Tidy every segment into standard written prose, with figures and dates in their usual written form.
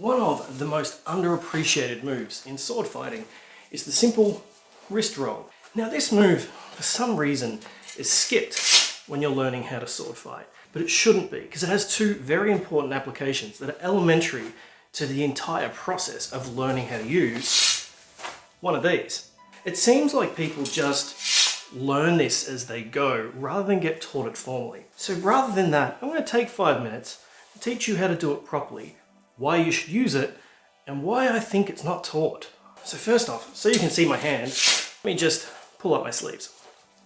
One of the most underappreciated moves in sword fighting is the simple wrist roll. Now this move, for some reason, is skipped when you're learning how to sword fight, but it shouldn't be, because it has two very important applications that are elementary to the entire process of learning how to use one of these. It seems like people just learn this as they go rather than get taught it formally. So rather than that, I'm going to take 5 minutes to teach you how to do it properly, why you should use it, and why I think it's not taught. So first off, so you can see my hand, let me just pull up my sleeves.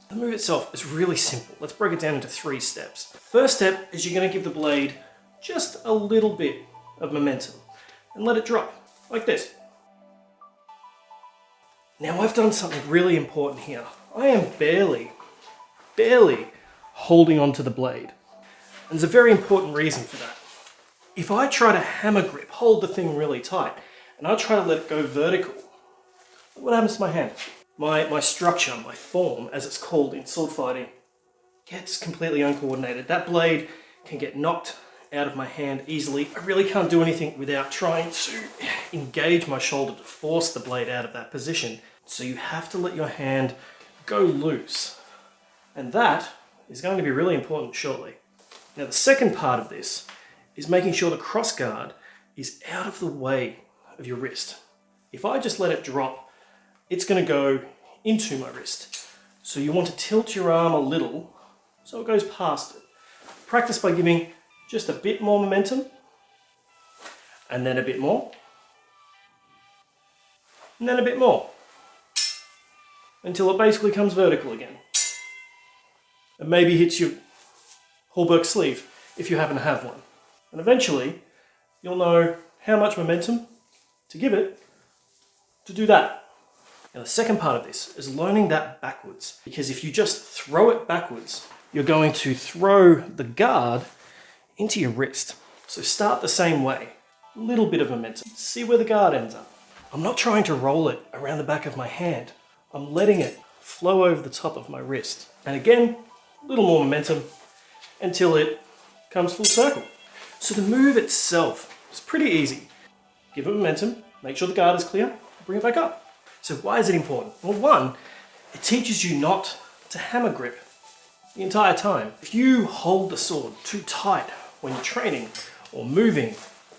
The move itself is really simple. Let's break it down into 3 steps. First step is you're going to give the blade just a little bit of momentum and let it drop, like this. Now I've done something really important here. I am barely holding onto the blade. And there's a very important reason for that. If I try to hammer grip, hold the thing really tight, and I try to let it go vertical, what happens to my hand? My structure, my form, as it's called in sword fighting, gets completely uncoordinated. That blade can get knocked out of my hand easily. I really can't do anything without trying to engage my shoulder to force the blade out of that position. So you have to let your hand go loose. And that is going to be really important shortly. Now the second part of this is making sure the cross guard is out of the way of your wrist. If I just let it drop, it's going to go into my wrist. So you want to tilt your arm a little so it goes past it. Practice by giving just a bit more momentum, and then a bit more, and then a bit more, until it basically comes vertical again. And maybe hits your Hallberg sleeve if you happen to have one. And eventually, you'll know how much momentum to give it to do that. Now the second part of this is learning that backwards, because if you just throw it backwards, you're going to throw the guard into your wrist. So start the same way, a little bit of momentum, see where the guard ends up. I'm not trying to roll it around the back of my hand. I'm letting it flow over the top of my wrist. And again, a little more momentum until it comes full circle. So the move itself is pretty easy. Give it momentum, make sure the guard is clear, bring it back up. So why is it important? Well, one, it teaches you not to hammer grip the entire time. If you hold the sword too tight when you're training or moving,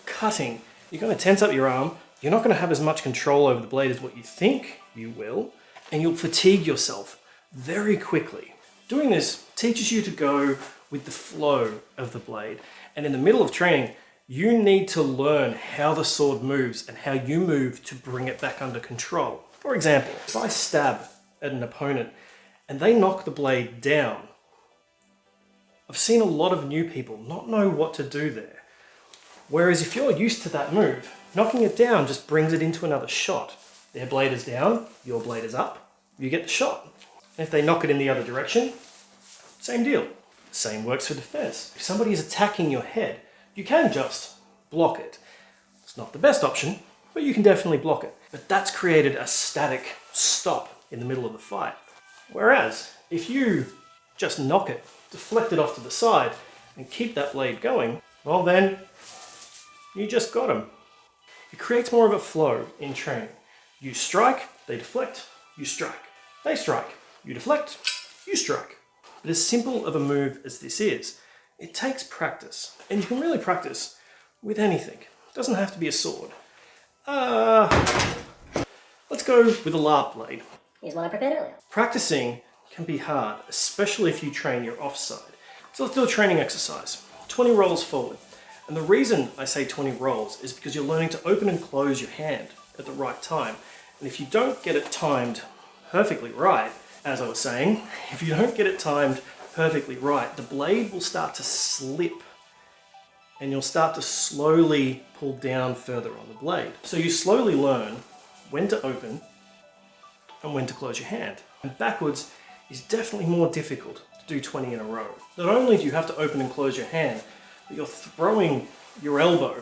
cutting, you're going to tense up your arm. You're not going to have as much control over the blade as what you think you will, and you'll fatigue yourself very quickly. Doing this teaches you to go with the flow of the blade. And in the middle of training, you need to learn how the sword moves and how you move to bring it back under control. For example, if I stab at an opponent and they knock the blade down, I've seen a lot of new people not know what to do there. Whereas if you're used to that move, knocking it down just brings it into another shot. Their blade is down, your blade is up, you get the shot. And if they knock it in the other direction, same deal. Same works for defense. If somebody is attacking your head, you can just block it. It's not the best option, but you can definitely block it. But that's created a static stop in the middle of the fight. Whereas if you just knock it, deflect it off to the side, and keep that blade going, well then, you just got him. It creates more of a flow in training. You strike, they deflect, you strike. They strike, you deflect, you strike. But as simple of a move as this is, it takes practice. And you can really practice with anything. It doesn't have to be a sword. Let's go with a larp blade. Here's one I prepared earlier. Practicing can be hard, especially if you train your offside. So let's do a training exercise. 20 rolls forward. And the reason I say 20 rolls is because you're learning to open and close your hand at the right time. And if you don't get it timed perfectly right, as I was saying, if you don't get it timed perfectly right, the blade will start to slip and you'll start to slowly pull down further on the blade. So you slowly learn when to open and when to close your hand. And backwards is definitely more difficult to do 20 in a row. Not only do you have to open and close your hand, but you're throwing your elbow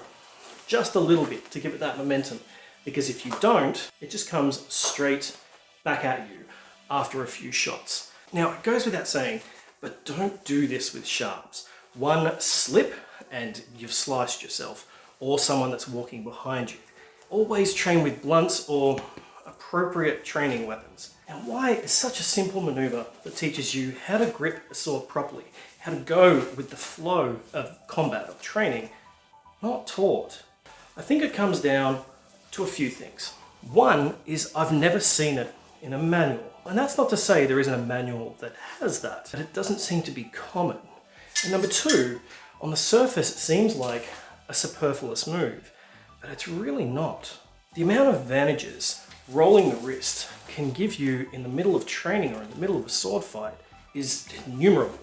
just a little bit to give it that momentum. Because if you don't, it just comes straight back at you after a few shots. Now, it goes without saying, but don't do this with sharps. One slip and you've sliced yourself, or someone that's walking behind you. Always train with blunts or appropriate training weapons. Now, why is such a simple maneuver that teaches you how to grip a sword properly, how to go with the flow of combat, of training, not taught? I think it comes down to a few things. One is I've never seen it in a manual. And that's not to say there isn't a manual that has that, but it doesn't seem to be common. And number two, on the surface it seems like a superfluous move, but it's really not. The amount of advantages rolling the wrist can give you in the middle of training or in the middle of a sword fight is innumerable.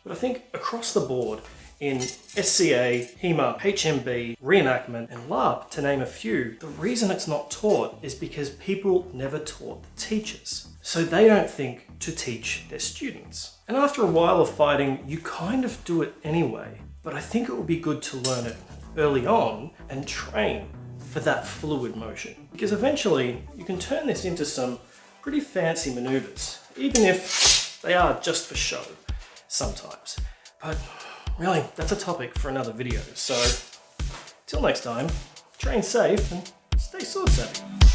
But I think across the board in SCA, HEMA, HMB, reenactment and LARP, to name a few, the reason it's not taught is because people never taught the teachers. So they don't think to teach their students. And after a while of fighting, you kind of do it anyway. But I think it would be good to learn it early on and train for that fluid motion. Because eventually you can turn this into some pretty fancy maneuvers, even if they are just for show sometimes. But really, that's a topic for another video. So, till next time, train safe and stay sword savvy.